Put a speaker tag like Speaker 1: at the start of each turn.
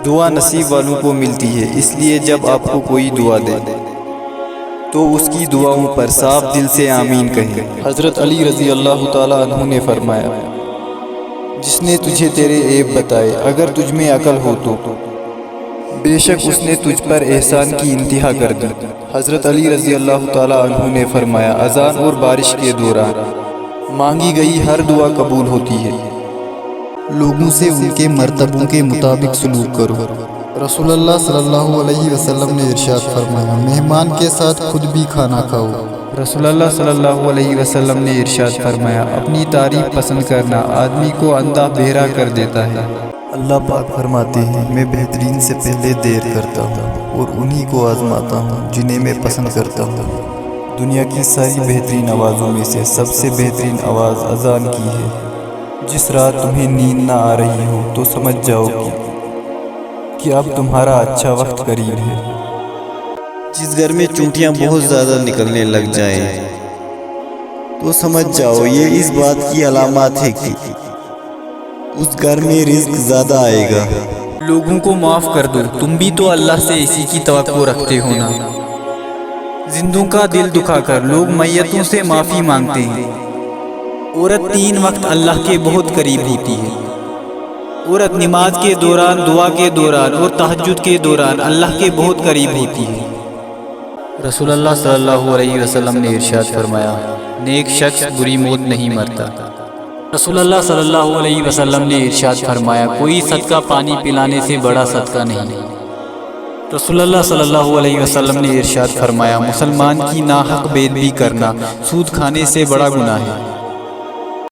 Speaker 1: دعا نصیب والوں کو ملتی ہے، اس لیے جب آپ کو کوئی دعا دے تو اس کی دعاؤں پر صاف دل سے آمین کہیں۔ حضرت علی رضی اللہ تعالیٰ عنہ نے فرمایا، جس نے تجھے تیرے عیب بتائے اگر تجھ میں عقل ہو تو بے شک اس نے تجھ پر احسان کی انتہا کر دی۔ حضرت علی رضی اللہ تعالیٰ عنہ نے فرمایا، اذان اور بارش کے دوران مانگی گئی ہر دعا قبول ہوتی ہے۔
Speaker 2: لوگوں سے ان کے مرتبوں کے مطابق سلوک کرو۔ رسول اللہ صلی اللہ علیہ وسلم نے ارشاد فرمایا، مہمان کے ساتھ خود بھی کھانا کھاؤ۔
Speaker 1: رسول اللہ صلی اللہ علیہ وسلم نے ارشاد فرمایا، اپنی تعریف پسند کرنا آدمی کو اندھا بہرا کر دیتا ہے۔
Speaker 2: اللہ پاک فرماتے ہیں، میں بہترین سے پہلے دیر کرتا ہوں اور انہی کو آزماتا ہوں جنہیں میں پسند کرتا ہوں۔
Speaker 1: دنیا کی ساری بہترین آوازوں میں سے سب سے بہترین آواز اذان کی ہے۔ جس رات تمہیں نیند نہ آ رہی ہو تو سمجھ جاؤ کہ اب تمہارا اچھا وقت قریب ہے۔ جس گھر میں چونٹیاں بہت زیادہ نکلنے لگ جائیں تو سمجھ جاؤ یہ اس بات کی علامات ہے کہ اس گھر میں رزق زیادہ آئے گا۔ لوگوں کو معاف کر دو، تم بھی تو اللہ سے اسی کی توقع رکھتے ہو نا۔ زندوں کا دل دکھا کر لوگ میتوں سے معافی مانگتے ہیں۔ عورت 3 وقت اللہ کے بہت قریب ہوتی ہے۔ عورت نماز کے دوران، دعا کے دوران اور تہجد کے دوران اللہ کے بہت قریب ہوتی ہے۔ رسول اللہ صلی اللہ علیہ وسلم نے ارشاد فرمایا، نیک شخص بری موت نہیں مرتا۔ رسول اللہ صلی اللہ علیہ وسلم نے ارشاد فرمایا، کوئی صدقہ پانی پلانے سے بڑا صدقہ نہیں۔ رسول اللہ صلی اللہ علیہ وسلم نے ارشاد فرمایا، مسلمان کی ناحق بے ادبی کرنا سود کھانے سے بڑا گناہ ہے۔